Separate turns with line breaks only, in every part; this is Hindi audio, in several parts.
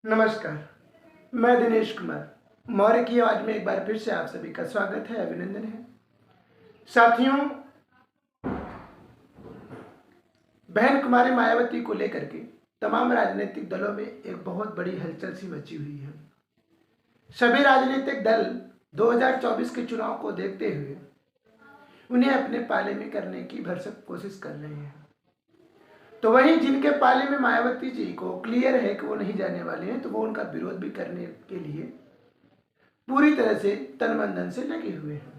नमस्कार, मैं दिनेश कुमार मौर्य की आवाज में एक बार फिर से आप सभी का स्वागत है, अभिनंदन है। साथियों, बहन कुमारी मायावती को लेकर के तमाम राजनीतिक दलों में एक बहुत बड़ी हलचल सी मची हुई है। सभी राजनीतिक दल 2024 के चुनाव को देखते हुए उन्हें अपने पाले में करने की भरसक कोशिश कर रहे हैं। तो वहीं जिनके पाले में मायावती जी को क्लियर है कि वो नहीं जाने वाले हैं, तो वो उनका विरोध भी करने के लिए पूरी तरह से तन मन धन से लगे हुए हैं।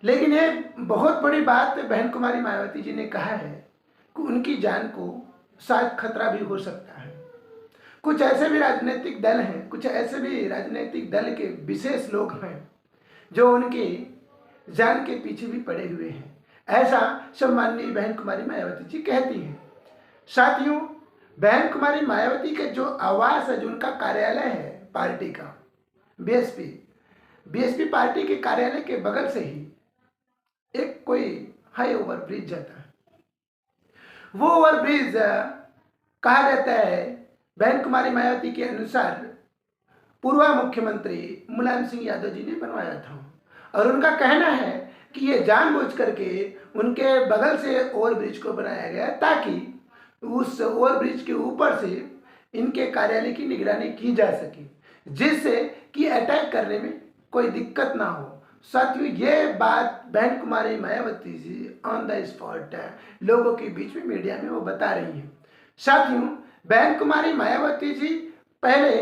लेकिन ये बहुत बड़ी बात बहन कुमारी मायावती जी ने कहा है कि उनकी जान को शायद खतरा भी हो सकता है। कुछ ऐसे भी राजनीतिक दल हैं, कुछ ऐसे भी राजनीतिक दल के विशेष लोग हैं जो उनकी जान के पीछे भी पड़े हुए हैं, ऐसा सम्माननीय बहन कुमारी मायावती जी कहती हैं। साथियों, बहन कुमारी मायावती का जो आवास है, जो उनका कार्यालय है पार्टी का, बीएसपी पार्टी के कार्यालय के बगल से ही एक कोई हाई ओवर ब्रिज जाता है। वो ओवर ब्रिज कहा जाता है, बहन कुमारी मायावती के अनुसार पूर्व मुख्यमंत्री मुलायम सिंह यादव जी ने बनवाया था, और उनका कहना है कि ये जानबूझ करके उनके बगल से ओवर ब्रिज को बनाया गया ताकि उस ओवर ब्रिज के ऊपर से इनके कार्यालय की निगरानी की जा सके, जिससे कि अटैक करने में कोई दिक्कत ना हो। साथियों, ये बात बहन कुमारी Mayawati ji on the spot लोगों के बीच में मीडिया में वो बता रही हैं। साथियों, बहन कुमारी मायावती जी पहले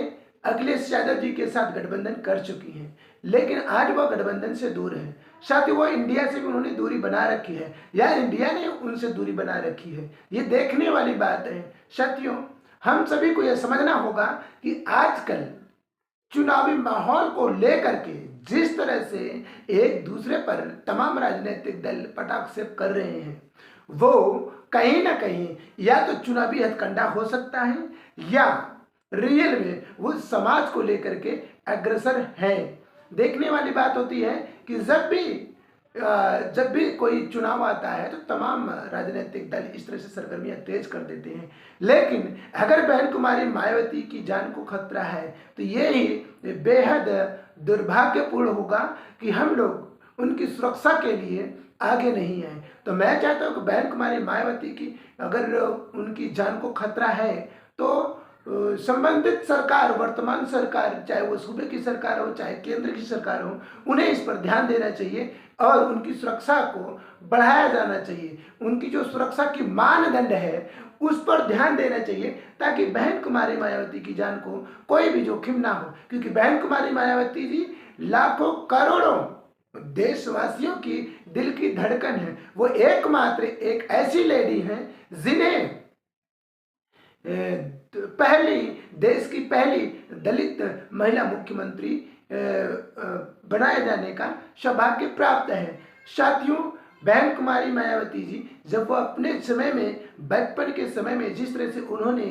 अखिलेश यादव जी के साथ गठबंधन कर चुकी हैं, लेकिन आज वो गठबंधन से दूर है। साथ ही वो इंडिया से भी उन्होंने दूरी बना रखी है, या इंडिया ने उनसे दूरी बना रखी है। ये देखने वाली बात है। साथियों, हम सभी को यह समझना होगा कि आजकल चुनावी माहौल को लेकर के जिस तरह से एक दूसरे पर तमाम राजनीतिक दल पटाक्षेप कर रहे हैं, वो कहीं ना कहीं या तो चुनावी हथकंडा हो सकता है, या रियल में वो समाज को लेकर के अग्रसर हैं। देखने वाली बात होती है कि जब भी कोई चुनाव आता है तो तमाम राजनीतिक दल इस तरह से सरगर्मियां तेज कर देते हैं। लेकिन अगर बहन कुमारी मायावती की जान को खतरा है तो ये ही बेहद दुर्भाग्यपूर्ण होगा कि हम लोग उनकी सुरक्षा के लिए आगे नहीं आए। तो मैं चाहता हूँ कि बहन कुमारी मायावती की अगर उनकी जान को खतरा है तो संबंधित सरकार, वर्तमान सरकार, चाहे वो सूबे की सरकार हो चाहे केंद्र की सरकार हो, उन्हें इस पर ध्यान देना चाहिए और उनकी सुरक्षा को बढ़ाया जाना चाहिए। उनकी जो सुरक्षा की मानदंड है उस पर ध्यान देना चाहिए, ताकि बहन कुमारी मायावती की जान को कोई भी जोखिम ना हो। क्योंकि बहन कुमारी मायावती जी लाखों करोड़ों देशवासियों की दिल की धड़कन है। वो एकमात्र एक ऐसी लेडी हैं जिन्हें देश की पहली दलित महिला मुख्यमंत्री बनाए जाने का सौभाग्य प्राप्त है। साथियों, बहन कुमारी मायावती जी जब वो अपने समय में, बचपन के समय में जिस तरह से उन्होंने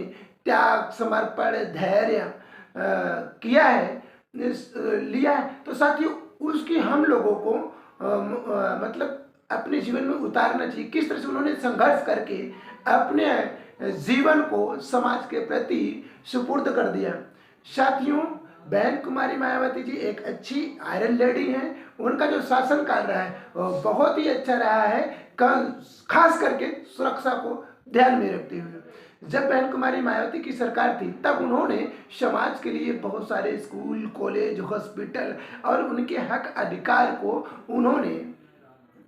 त्याग, समर्पण, धैर्य किया है, लिया है, तो साथियों उसकी हम लोगों को मतलब अपने जीवन में उतारना चाहिए। किस तरह से उन्होंने संघर्ष करके अपने जीवन को समाज के प्रति सुपुर्द कर दिया। साथियों, बहन कुमारी मायावती जी एक अच्छी आयरन लेडी हैं। उनका जो शासन कार्य रहा है वो बहुत ही अच्छा रहा है, खास करके सुरक्षा को ध्यान में रखते हुए। जब बहन कुमारी मायावती की सरकार थी तब उन्होंने समाज के लिए बहुत सारे स्कूल, कॉलेज, हॉस्पिटल और उनके हक अधिकार को उन्होंने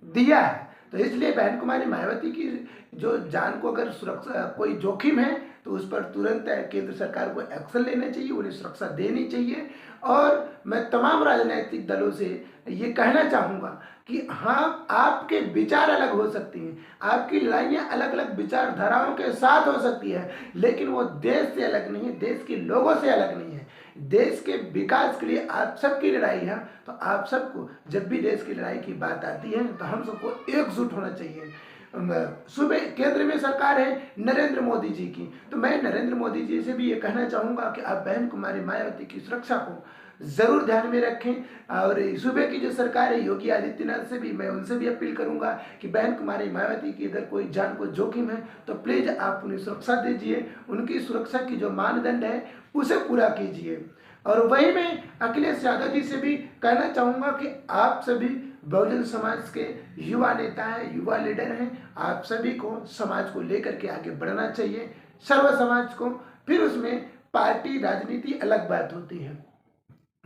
दिया है। तो इसलिए बहन कुमारी मायावती की जो जान को अगर सुरक्षा कोई जोखिम है तो उस पर तुरंत केंद्र सरकार को एक्शन लेना चाहिए, उन्हें सुरक्षा देनी चाहिए। और मैं तमाम राजनीतिक दलों से ये कहना चाहूँगा कि हाँ, आपके विचार अलग हो सकती हैं, आपकी लड़ाइयाँ अलग अलग विचारधाराओं के साथ हो सकती है, लेकिन वो देश से अलग नहीं है, देश के लोगों से अलग नहीं है। देश के विकास के लिए आप सबकी लड़ाई है। तो आप सबको जब भी देश की लड़ाई की बात आती है तो हम सबको एकजुट होना चाहिए। सूबे केंद्र में सरकार है नरेंद्र मोदी जी की, तो मैं नरेंद्र मोदी जी से भी ये कहना चाहूँगा कि आप बहन कुमारी मायावती की सुरक्षा को ज़रूर ध्यान में रखें। और सूबे की जो सरकार है योगी आदित्यनाथ से भी, मैं उनसे भी अपील करूंगा कि बहन कुमारी मायावती की इधर कोई जान को जोखिम है तो प्लीज़ आप उन्हें सुरक्षा दीजिए, उनकी सुरक्षा की जो मानदंड है उसे पूरा कीजिए। और वहीं मैं अखिलेश यादव जी से भी कहना चाहूँगा कि आप सभी बहुजन समाज के युवा नेता हैं, युवा लीडर हैं, आप सभी को समाज को लेकर के आगे बढ़ना चाहिए, सर्व समाज को। फिर उसमें पार्टी राजनीति अलग बात होती है।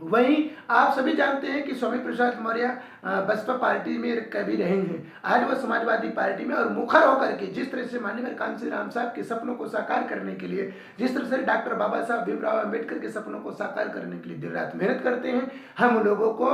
वहीं आप सभी जानते हैं कि स्वामी प्रसाद मौर्य बसपा पार्टी में कभी रहे हैं, आज वो समाजवादी पार्टी में, और मुखर होकर के जिस तरह से माननीय कांसी राम साहब के सपनों को साकार करने के लिए, जिस तरह से डॉक्टर बाबा साहब भीमराव अम्बेडकर के सपनों को साकार करने के लिए दिन रात मेहनत करते हैं, हम लोगों को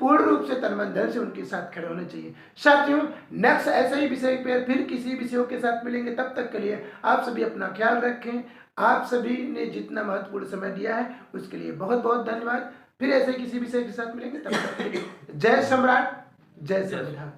पूर्ण रूप से तन मन धन से उनके साथ खड़े होने चाहिए। साथियों, नेक्स्ट ऐसे ही विषय पर फिर किसी विषयों के साथ मिलेंगे, तब तक के लिए आप सभी अपना ख्याल रखें। आप सभी ने जितना महत्वपूर्ण समय दिया है उसके लिए बहुत बहुत धन्यवाद। फिर ऐसे किसी विषय के साथ मिलेंगे, तब तक के लिए जय सम्राट, जय संविधान।